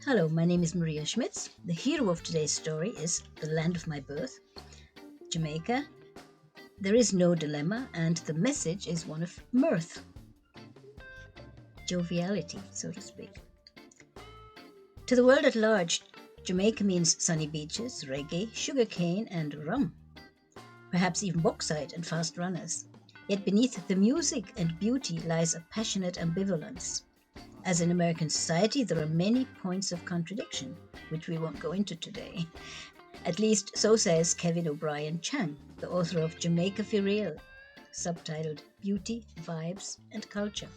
Hello, my name is Maria Schmitz. The hero of today's story is the land of my birth, Jamaica. There is no dilemma, and the message is one of mirth, joviality, so to speak. To the world at large, Jamaica means sunny beaches, reggae, sugarcane, and rum. Perhaps even bauxite and fast runners. Yet beneath the music and beauty lies a passionate ambivalence. As in American society, there are many points of contradiction, which we won't go into today. At least so says Kevin O'Brien Chang, the author of Jamaica Fi, subtitled Beauty, Vibes, and Culture.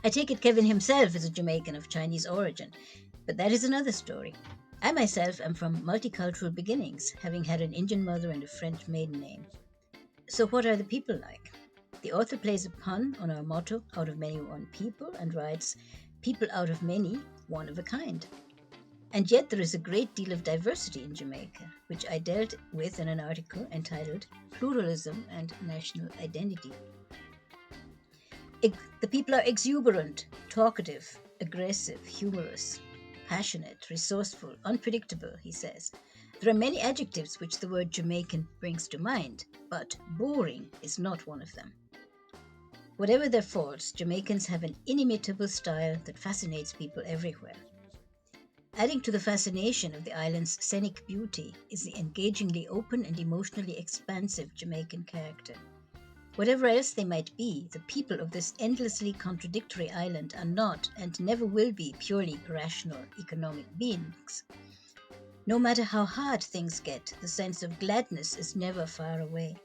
I take it Kevin himself is a Jamaican of Chinese origin, but that is another story. I myself am from multicultural beginnings, having had an Indian mother and a French maiden name. So what are the people like? The author plays a pun on our motto, out of many one people, and writes, people out of many, one of a kind. And yet there is a great deal of diversity in Jamaica, which I dealt with in an article entitled Pluralism and National Identity. The people are exuberant, talkative, aggressive, humorous, passionate, resourceful, unpredictable, he says. There are many adjectives which the word Jamaican brings to mind, but boring is not one of them. Whatever their faults, Jamaicans have an inimitable style that fascinates people everywhere. Adding to the fascination of the island's scenic beauty is the engagingly open and emotionally expansive Jamaican character. Whatever else they might be, the people of this endlessly contradictory island are not and never will be purely rational economic beings. No matter how hard things get, the sense of gladness is never far away.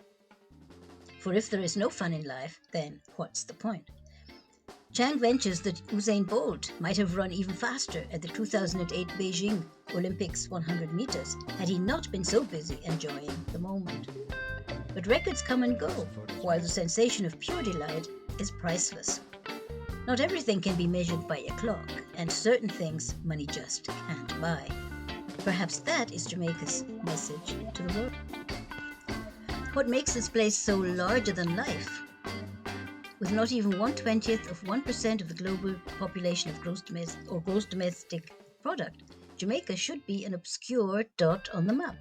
For if there is no fun in life, then what's the point? Chang ventures that Usain Bolt might have run even faster at the 2008 Beijing Olympics 100 meters had he not been so busy enjoying the moment. But records come and go, while the sensation of pure delight is priceless. Not everything can be measured by a clock, and certain things money just can't buy. Perhaps that is Jamaica's message to the world. What makes this place so larger than life? With not even 1/20th of 1% of the global population of gross domestic product, Jamaica should be an obscure dot on the map.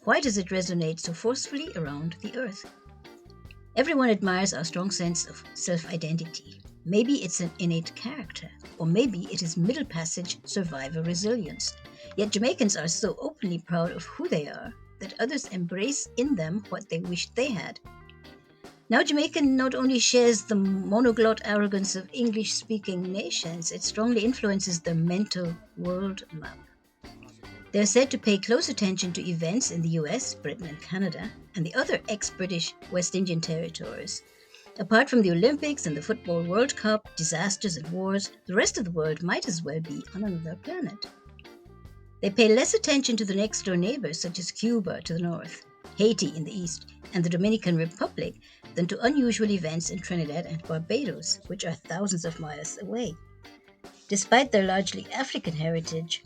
Why does it resonate so forcefully around the earth? Everyone admires our strong sense of self-identity. Maybe it's an innate character, or maybe it is middle passage survivor resilience. Yet Jamaicans are so openly proud of who they are that others embrace in them what they wished they had. Now Jamaica not only shares the monoglot arrogance of English-speaking nations, it strongly influences their mental world map. They are said to pay close attention to events in the US, Britain and Canada, and the other ex-British West Indian territories. Apart from the Olympics and the Football World Cup, disasters and wars, the rest of the world might as well be on another planet. They pay less attention to the next-door neighbors such as Cuba to the north, Haiti in the east, and the Dominican Republic than to unusual events in Trinidad and Barbados, which are thousands of miles away. Despite their largely African heritage,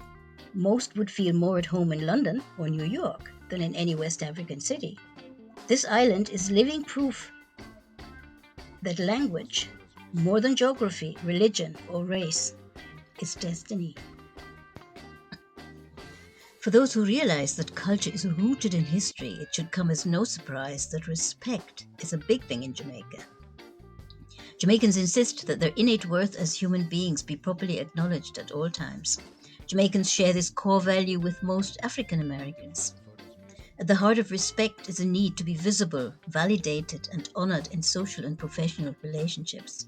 most would feel more at home in London or New York than in any West African city. This island is living proof that language, more than geography, religion, or race, is destiny. For those who realize that culture is rooted in history, it should come as no surprise that respect is a big thing in Jamaica. Jamaicans insist that their innate worth as human beings be properly acknowledged at all times. Jamaicans share this core value with most African Americans. At the heart of respect is a need to be visible, validated, and honored in social and professional relationships.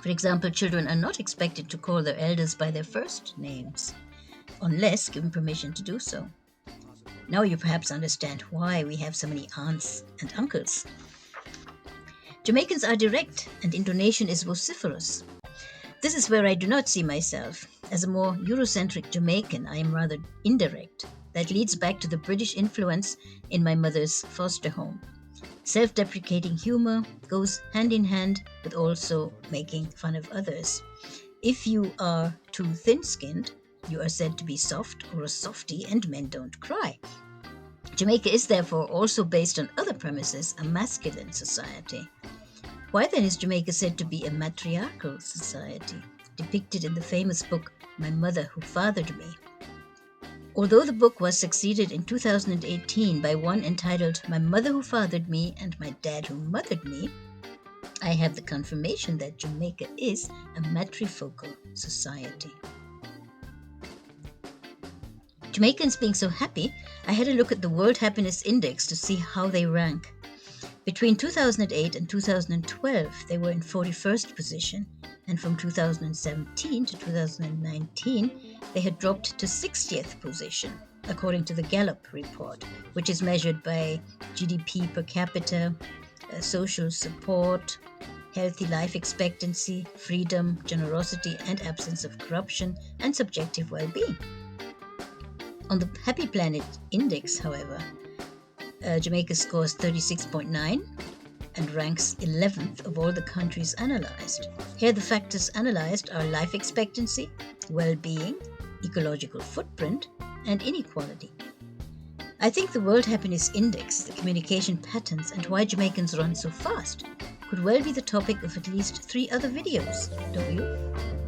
For example, children are not expected to call their elders by their first names, unless given permission to do so. Now you perhaps understand why we have so many aunts and uncles. Jamaicans are direct, and intonation is vociferous. This is where I do not see myself. As a more Eurocentric Jamaican, I am rather indirect. That leads back to the British influence in my mother's foster home. Self-deprecating humor goes hand in hand with also making fun of others. If you are too thin-skinned, you are said to be soft or a softie, and men don't cry. Jamaica is therefore also based on other premises a masculine society. Why then is Jamaica said to be a matriarchal society? depicted in the famous book My Mother Who Fathered Me. Although the book was succeeded in 2018 by one entitled My Mother Who Fathered Me and My Dad Who Mothered Me, I have the confirmation that Jamaica is a matrifocal society. Jamaicans being so happy, I had a look at the World Happiness Index to see how they rank. Between 2008 and 2012, they were in 41st position, and from 2017 to 2019, they had dropped to 60th position, according to the Gallup report, which is measured by GDP per capita, social support, healthy life expectancy, freedom, generosity, and absence of corruption, and subjective well-being. On the Happy Planet Index, however, Jamaica scores 36.9 and ranks 11th of all the countries analyzed. Here the factors analyzed are life expectancy, well-being, ecological footprint, and inequality. I think the World Happiness Index, the communication patterns, and why Jamaicans run so fast could well be the topic of at least 3 other videos, don't you?